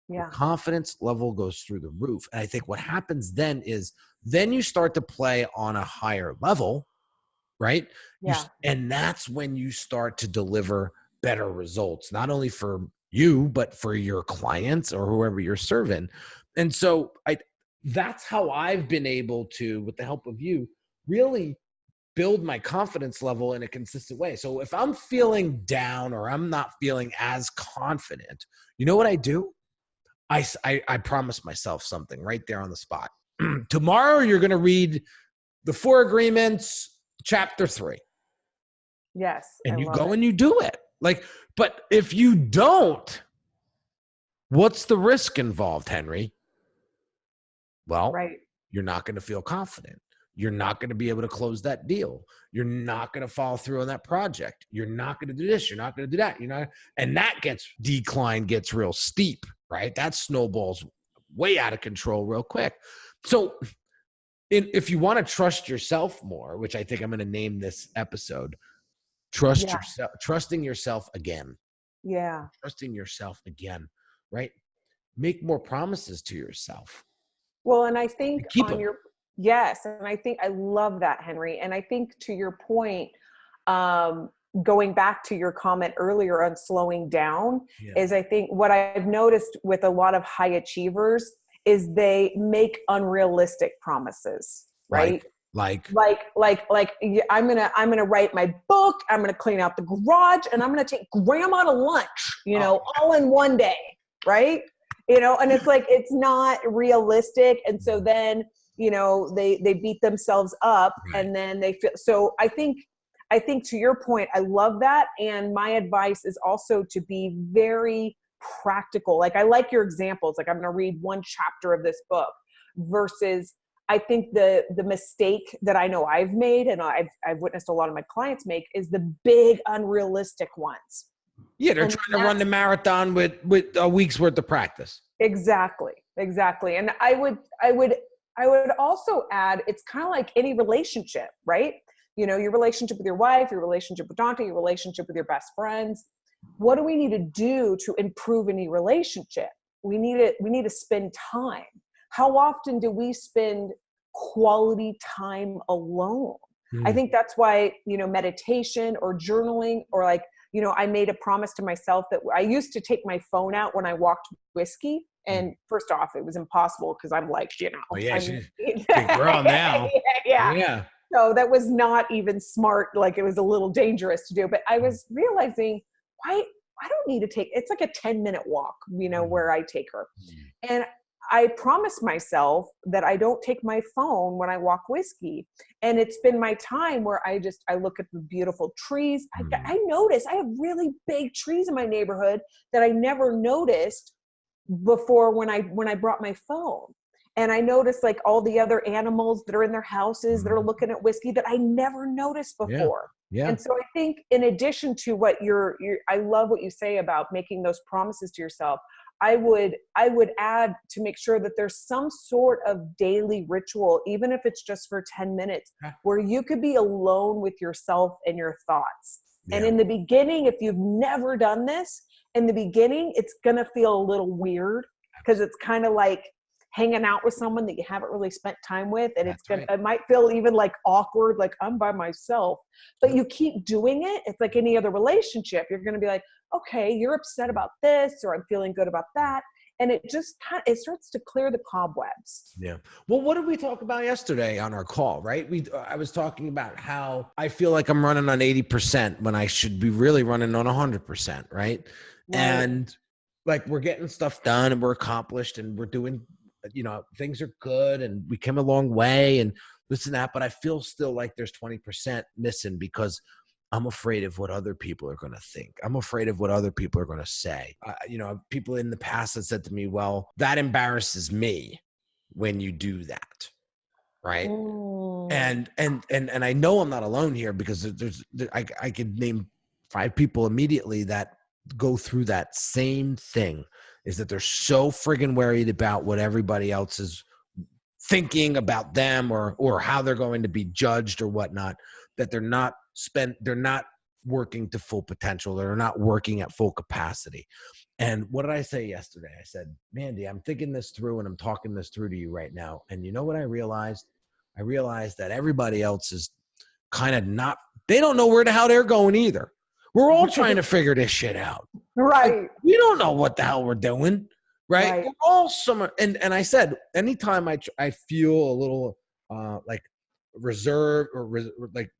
Yeah. Your confidence level goes through the roof. And I think what happens then is you start to play on a higher level, right? Yeah. And that's when you start to deliver better results, not only for you, but for your clients or whoever you're serving. And so that's how I've been able to, with the help of you, really build my confidence level in a consistent way. So if I'm feeling down or I'm not feeling as confident, you know what I do? I promise myself something right there on the spot. Tomorrow, you're going to read the 4 Agreements, chapter 3. Yes. And you go and you do it. But if you don't, what's the risk involved, Henry? Well, you're not going to feel confident. You're not going to be able to close that deal. You're not going to follow through on that project. You're not going to do this. You're not going to do that. And that decline gets real steep, right? That snowballs way out of control real quick. So if you want to trust yourself more, which I think I'm going to name this episode, trusting yourself again. Yeah. Trusting yourself again, right? Make more promises to yourself. Well, and I think and I think I love that, Henry. And I think to your point, going back to your comment earlier on slowing down, is I think what I've noticed with a lot of high achievers is they make unrealistic promimes, right? Like I'm gonna write my book, I'm gonna clean out the garage, and I'm gonna take grandma to lunch, all in one day, right? And it's like, it's not realistic. And so then, they beat themselves up, and then they feel, so I think to your point, I love that. And my advice is also to be very practical. Like, I like your examples. Like, I'm going to read one chapter of this book versus, I think the mistake that I know I've made, and I've witnessed a lot of my clients make, is the big unrealistic ones. Yeah, they're trying to run the marathon with a week's worth of practice. Exactly. And I would also add, it's kind of like any relationship, right? Your relationship with your wife, your relationship with Dante, your relationship with your best friends. What do we need to do to improve any relationship? We need to spend time. How often do we spend quality time alone? I think that's why, meditation or journaling or I made a promise to myself that I used to take my phone out when I walked whiskey. And first off, it was impossible because I'm like, Oh yeah, I'm she's big girl now. yeah. So that was not even smart. Like, it was a little dangerous to do, but I was realizing, why I don't need to take, it's like a 10-minute walk, where I take her. And I promised myself that I don't take my phone when I walk whiskey. And it's been my time where I look at the beautiful trees. I notice I have really big trees in my neighborhood that I never noticed before when I brought my phone. And I noticed like all the other animals that are in their houses that are looking at whiskey that I never noticed before. Yeah. And so I think in addition to what I love what you say about making those promises to yourself, I would add to make sure that there's some sort of daily ritual, even if it's just for 10 minutes, where you could be alone with yourself and your thoughts. And in the beginning, if you've never done this, in the beginning, it's going to feel a little weird because it's kind of like hanging out with someone that you haven't really spent time with. And it might feel even like awkward, like I'm by myself, but you keep doing it. It's like any other relationship. You're going to be like, okay, you're upset about this, or I'm feeling good about that. And it just it starts to clear the cobwebs. Yeah. Well, what did we talk about yesterday on our call, right? I was talking about how I feel like I'm running on 80% when I should be really running on 100%, right? And like, we're getting stuff done and we're accomplished and we're doing, things are good and we came a long way and this and that, but I feel still like there's 20% missing because I'm afraid of what other people are going to think. I'm afraid of what other people are going to say. People in the past have said to me, well, that embarrasses me when you do that. Right. And I know I'm not alone here because I could name 5 people immediately that go through that same thing, is that they're so friggin' worried about what everybody else is thinking about them or how they're going to be judged or whatnot, that they're not working to full potential. They're not working at full capacity. And what did I say yesterday? I said, Mandy, I'm thinking this through and I'm talking this through to you right now. And you know what I realized? I realized that everybody else is kind of they don't know where the hell they're going either. We're all trying to figure this shit out. Right. Like, we don't know what the hell we're doing. Right. We're all and I said, anytime I feel a little like reserved or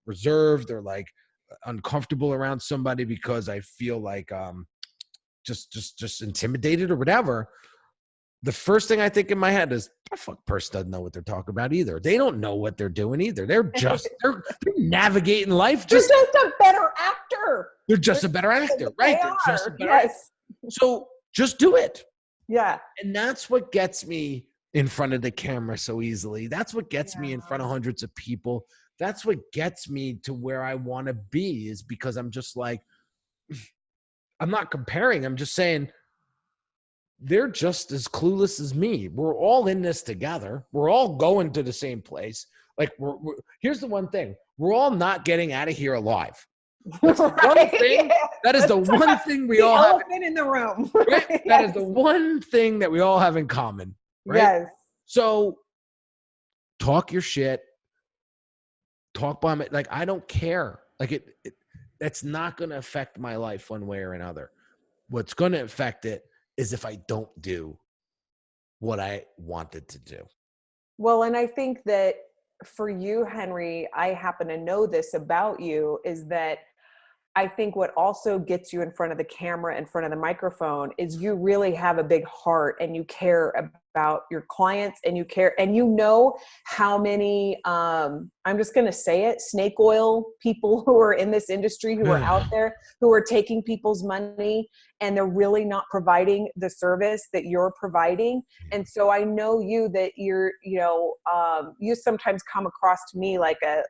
reserved or like uncomfortable around somebody because I feel like just intimidated or whatever, the first thing I think in my head is, that fuck person doesn't know what they're talking about either. They don't know what they're doing either. They're navigating life. They're just a better actor. They're just a better actor, right? They're just a better actor. So just do it. Yeah. And that's what gets me in front of the camera so easily. That's what gets me in front of hundreds of people. That's what gets me to where I want to be, is because I'm just like, I'm not comparing. I'm just saying they're just as clueless as me. We're all in this together. We're all going to the same place. Like, here's the one thing. We're all not getting out of here alive. That's the one thing. That is the one thing we all have. Elephant in the room. Right? That is the one thing that we all have in common. Right? Yes. So talk your shit. Talk by me. Like, I don't care. Like, that's not going to affect my life one way or another. What's going to affect it is if I don't do what I wanted to do. Well, and I think that for you, Henry, I happen to know this about you, is that I think what also gets you in front of the camera, in front of the microphone, is you really have a big heart and you care about your clients, and you care, and you know how many, I'm just going to say it, snake oil people who are in this industry, who are out there, who are taking people's money and they're really not providing the service that you're providing. And so I know you, that you're, you sometimes come across to me like a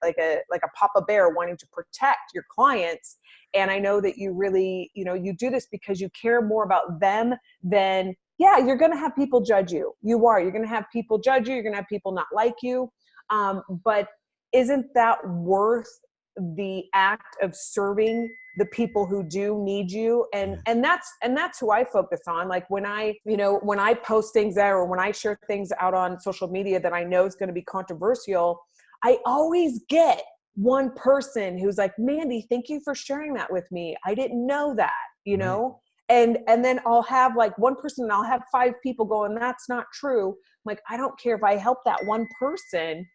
Papa Bear wanting to protect your clients. And I know that you really, you do this because you care more about them than, you're going to have people judge you. You're going to have people judge you. You're going to have people not like you. But isn't that worth the act of serving the people who do need you? And that's who I focus on. Like, when I post things out, or when I share things out on social media that I know is going to be controversial, I always get one person who's like, Mandy, thank you for sharing that with me. I didn't know that, you know? And then I'll have like one person and I'll have 5 people going, that's not true. I'm like, I don't care if I help that one person.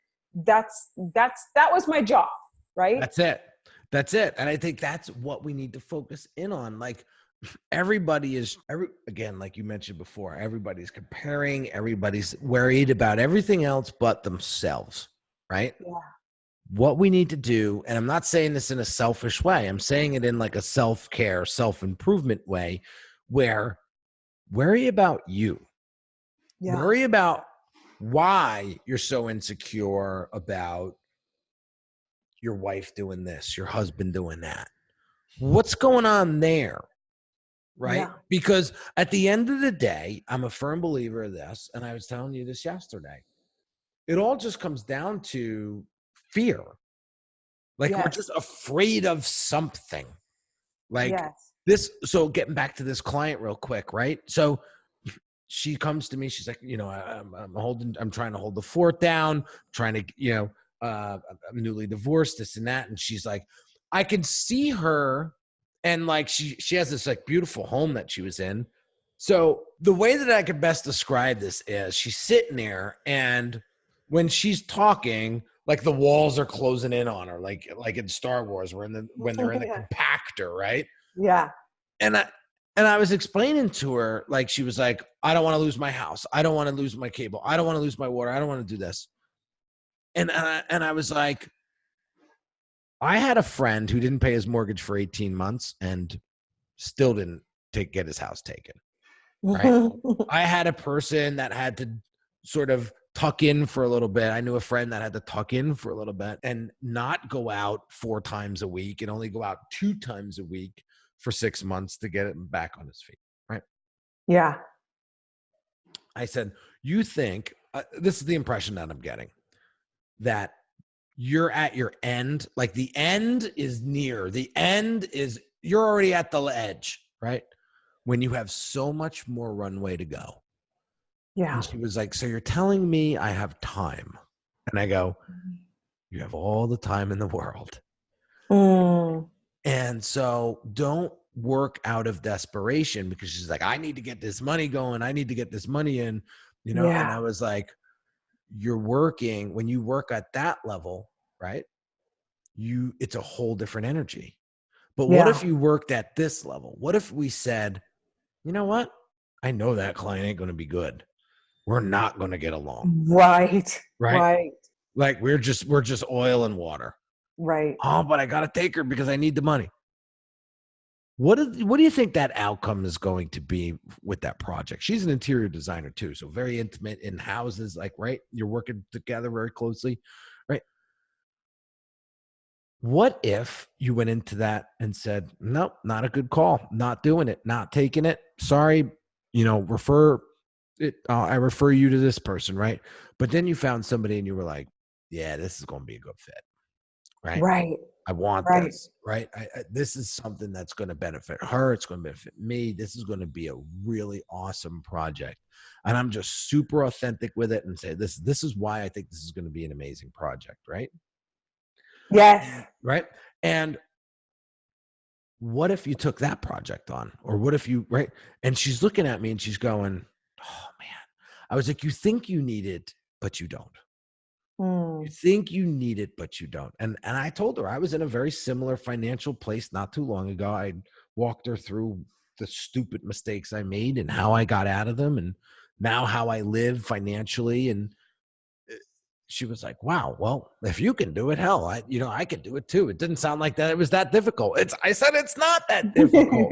That was my job. Right. That's it. And I think that's what we need to focus in on. Like again, like you mentioned before, everybody's comparing, everybody's worried about everything else but themselves. Right. Yeah. What we need to do, and I'm not saying this in a selfish way, I'm saying it in like a self-care, self-improvement way, where worry about you. Yeah. Worry about why you're so insecure about your wife doing this, your husband doing that. What's going on there? Right? Yeah. Because at the end of the day, I'm a firm believer of this, and I was telling you this yesterday. It all just comes down to fear. Like we're just afraid of something. Like this. So getting back to this client real quick, right? So she comes to me. She's like, you know, I'm trying to hold the fort down, trying to, you know, I'm newly divorced, this and that. And she's like, I can see her. And like, she has this like beautiful home that she was in. So the way that I could best describe this is she's sitting there, and when she's talking, like the walls are closing in on her, like in Star Wars, when they're in the compactor, right? Yeah. And I was explaining to her, like, she was like, I don't want to lose my house. I don't want to lose my cable. I don't want to lose my water. I don't want to do this. And I was like, I had a friend who didn't pay his mortgage for 18 months and still didn't get his house taken. Right. I had a person that had to sort of tuck in for a little bit. I knew a friend that had to tuck in for a little bit and not go out 4 times a week and only go out 2 times a week for 6 months to get him back on his feet. Right. Yeah. I said, you think, this is the impression that I'm getting, that you're at your end, like the end is near. The end is, you're already at the edge, right? When you have so much more runway to go. Yeah. And she was like, so you're telling me I have time? And I go, you have all the time in the world. And so don't work out of desperation, because she's like, I need to get this money going. I need to get this money in, you know? And I was like, you're working, when you work at that level, right? It's a whole different energy. But what if you worked at this level? What if we said, you know what? I know that client ain't going to be good. We're not going to get along. Right. Like we're just oil and water. Right. Oh, but I got to take her because I need the money. What do you think that outcome is going to be with that project? She's an interior designer too, so very intimate in houses, like, right? You're working together very closely, right? What if you went into that and said, nope, not a good call, not doing it, not taking it. Sorry, you know, I refer you to this person, right? But then you found somebody and you were like, yeah, this is going to be a good fit, right? Right. I want this, right? This is something that's going to benefit her. It's going to benefit me. This is going to be a really awesome project. And I'm just super authentic with it and say, this is why I think this is going to be an amazing project, right? Yes. Right. And what if you took that project on? Or what if you, right? And she's looking at me and she's going, oh man. I was like, you think you need it, but you don't. You think you need it, but you don't. And I told her I was in a very similar financial place not too long ago. I walked her through the stupid mistakes I made and how I got out of them, and now how I live financially. And she was like, wow, well, if you can do it, hell, I could do it too. It didn't sound like that it was that difficult. I said it's not that difficult.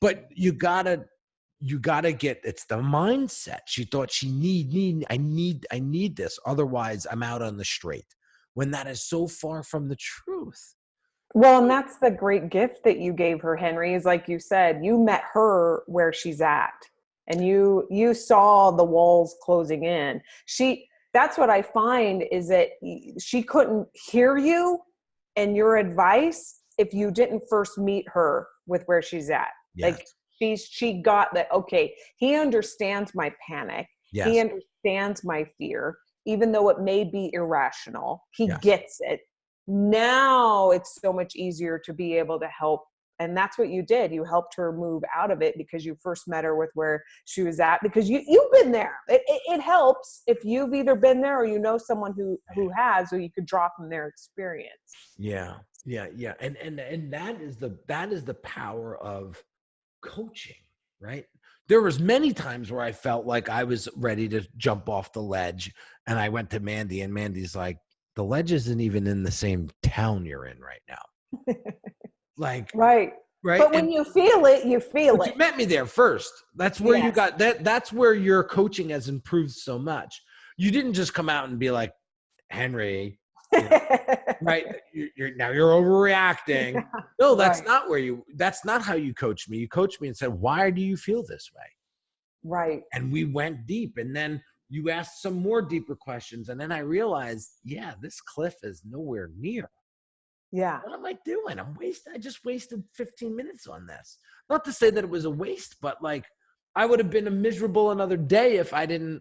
But you gotta get, it's the mindset. She thought I need this. Otherwise I'm out on the straight, when that is so far from the truth. Well, and that's the great gift that you gave her, Henry, is like you said, you met her where she's at, and you saw the walls closing in. That's what I find, is that she couldn't hear you and your advice if you didn't first meet her with where she's at. Yes. Like she got that, okay, he understands my panic. Yes. He understands my fear, even though it may be irrational. He gets it. Now it's so much easier to be able to help. And that's what you did. You helped her move out of it because you first met her with where she was at, because you've been there. It helps if you've either been there or you know someone who has, so you could draw from their experience. Yeah. And that is the power of coaching, right? There was many times where I felt like I was ready to jump off the ledge, and I went to Mandy, and Mandy's like, the ledge isn't even in the same town you're in right now. Like, right. But when you feel it, you feel it. You met me there first. That's where you got that. That's where your coaching has improved so much. You didn't just come out and be like, Henry, right? You're overreacting. No, that's not that's not how you coached me. You coached me and said, why do you feel this way? Right. And we went deep, and then you asked some more deeper questions. And then I realized, this cliff is nowhere near. Yeah. What am I doing? I just wasted 15 minutes on this. Not to say that it was a waste, but like I would have been a miserable another day if I didn't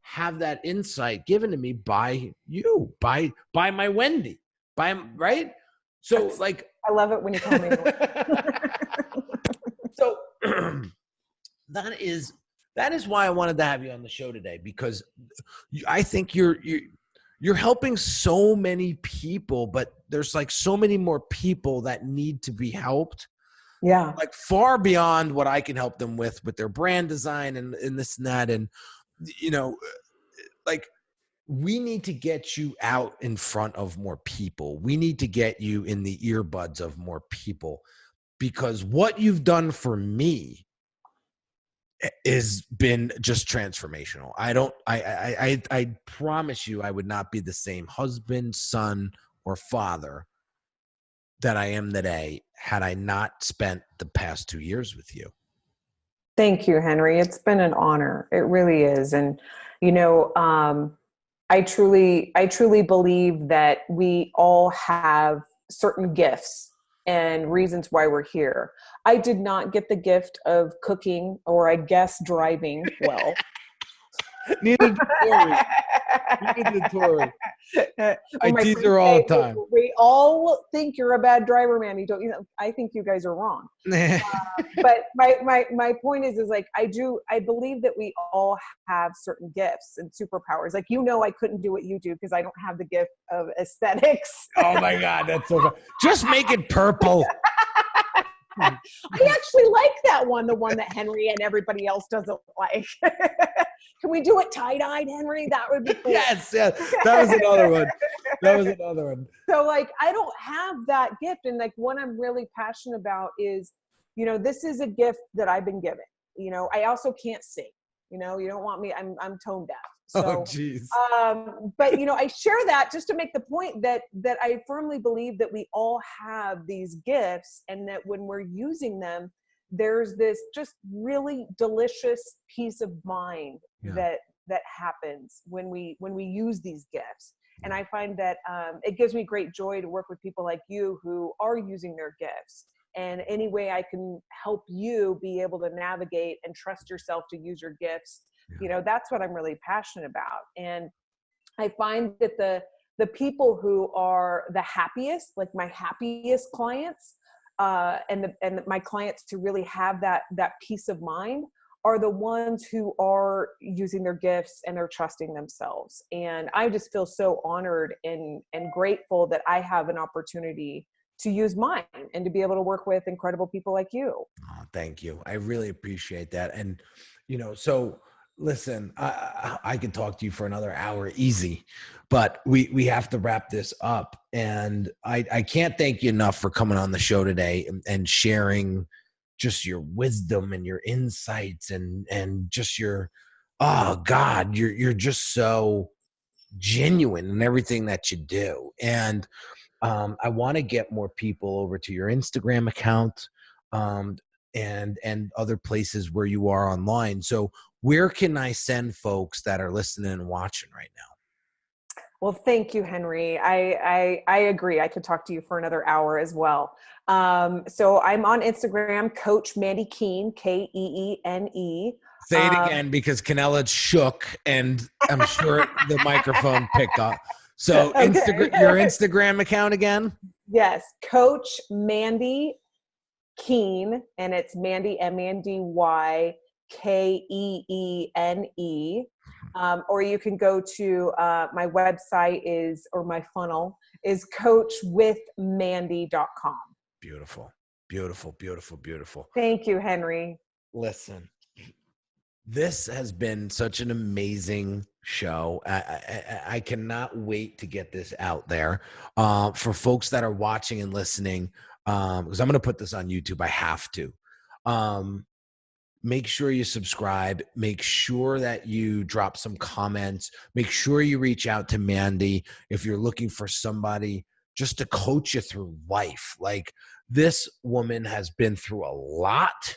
have that insight given to me by you, by my Wendy, right? So I love it when you call me. So that is why I wanted to have you on the show today, because I think you're helping so many people, but there's like so many more people that need to be helped. Yeah. Like far beyond what I can help them with their brand design and this and that. And, like we need to get you out in front of more people. We need to get you in the earbuds of more people, because what you've done for me has been just transformational. I promise you I would not be the same husband, son, or father that I am today had I not spent the past 2 years with you. Thank you, Henry. It's been an honor. It really is. And, I truly believe that we all have certain gifts and reasons why we're here. I did not get the gift of cooking, or I guess driving well. Neither did Tori. I tease her all the time. We all think you're a bad driver, Mandy. Don't you know? I think you guys are wrong. But my point is like, I believe that we all have certain gifts and superpowers. Like, I couldn't do what you do because I don't have the gift of aesthetics. Oh my God, that's so funny. Just make it purple. I actually like that one, the one that Henry and everybody else doesn't like. Can we do it tie-dyed, Henry? That would be cool. Yes. That was another one. So like, I don't have that gift. And like, what I'm really passionate about is, this is a gift that I've been given. I also can't sing. You don't want me, I'm tone deaf. So, geez. But I share that just to make the point that I firmly believe that we all have these gifts, and that when we're using them, there's this just really delicious peace of mind that happens when we use these gifts. And I find that it gives me great joy to work with people like you who are using their gifts. And any way I can help you be able to navigate and trust yourself to use your gifts, that's what I'm really passionate about. And I find that the people who are the happiest, like my happiest clients, and my clients to really have that peace of mind, are the ones who are using their gifts and they're trusting themselves. And I just feel so honored and grateful that I have an opportunity to use mine and to be able to work with incredible people like you. Oh, thank you. I really appreciate that. And, so listen, I could talk to you for another hour easy, but we have to wrap this up. And I can't thank you enough for coming on the show today and sharing just your wisdom and your insights and just your, oh God, you're just so genuine in everything that you do. And I want to get more people over to your Instagram account and other places where you are online. So where can I send folks that are listening and watching right now? Well, thank you, Henry. I agree. I could talk to you for another hour as well. So I'm on Instagram, Coach Mandy Keene, Keene. Say it again, because Canella shook and I'm sure the microphone picked up. So Okay. your Instagram account again? Yes, Coach Mandy Keene, and it's Mandy, Mandy, Keene. Or you can go to my website or my funnel is coachwithmandy.com. Beautiful, beautiful, beautiful, beautiful. Thank you, Henry. Listen, this has been such an amazing show. I cannot wait to get this out there for folks that are watching and listening, because I'm going to put this on YouTube. I have to. Make sure you subscribe. Make sure that you drop some comments. Make sure you reach out to Mandy if you're looking for somebody just to coach you through life. Like, this woman has been through a lot,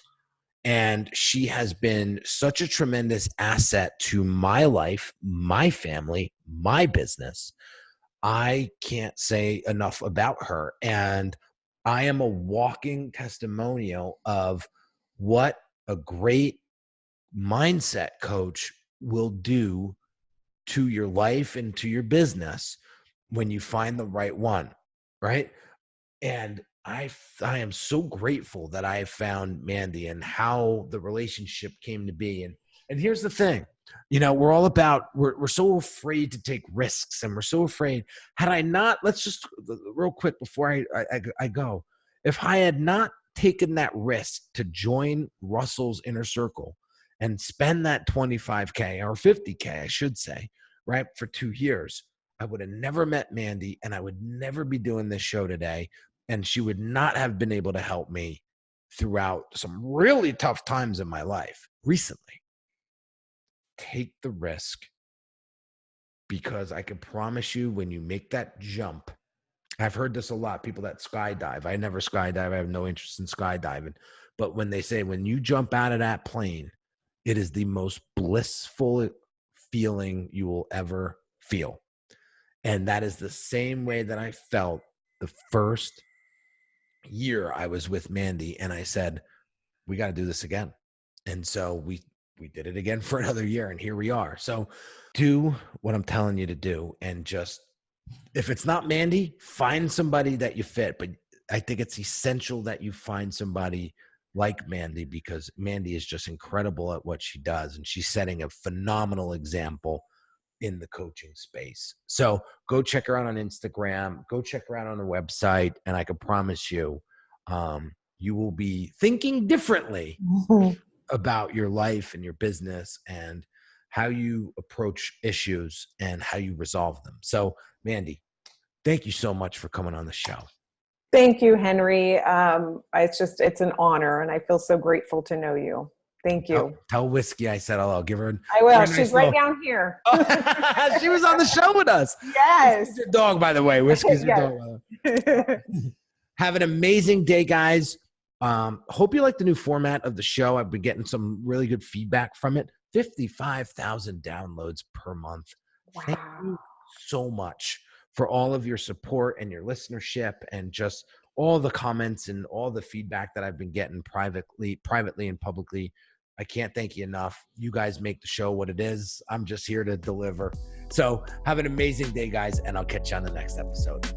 and she has been such a tremendous asset to my life, my family, my business. I can't say enough about her. And I am a walking testimonial of what a great mindset coach will do to your life and to your business when you find the right one, right? And I am so grateful that I found Mandy and how the relationship came to be. And here's the thing, we're all about, we're so afraid to take risks, and we're so afraid. Had I not, let's just real quick before I go, if I had not taken that risk to join Russell's inner circle and spend that 25K or 50K, I should say, right, for 2 years, I would have never met Mandy, and I would never be doing this show today. And she would not have been able to help me throughout some really tough times in my life recently. Take the risk, because I can promise you, when you make that jump, I've heard this a lot, people that skydive. I never skydive. I have no interest in skydiving. But when they say, when you jump out of that plane, it is the most blissful feeling you will ever feel. And that is the same way that I felt the first year I was with Mandy, and I said, we got to do this again. And so we did it again for another year, and here we are. So do what I'm telling you to do, and just, if it's not Mandy, find somebody that you fit. But I think it's essential that you find somebody like Mandy, because Mandy is just incredible at what she does, and she's setting a phenomenal example in the coaching space. So go check her out on Instagram, go check her out on the website, and I can promise you, you will be thinking differently about your life and your business and how you approach issues and how you resolve them. So, Mandy, thank you so much for coming on the show. Thank you, Henry. It's an honor, and I feel so grateful to know you. Thank you. Tell Whiskey I said hello. Give her. I will. She's right down here. She was on the show with us. Yes. Whiskey's your dog, by the way. Whiskey's your dog. Have an amazing day, guys. Hope you like the new format of the show. I've been getting some really good feedback from it. 55,000 downloads per month. Wow. Thank you so much for all of your support and your listenership, and just all the comments and all the feedback that I've been getting privately and publicly. I can't thank you enough. You guys make the show what it is. I'm just here to deliver. So have an amazing day, guys, and I'll catch you on the next episode.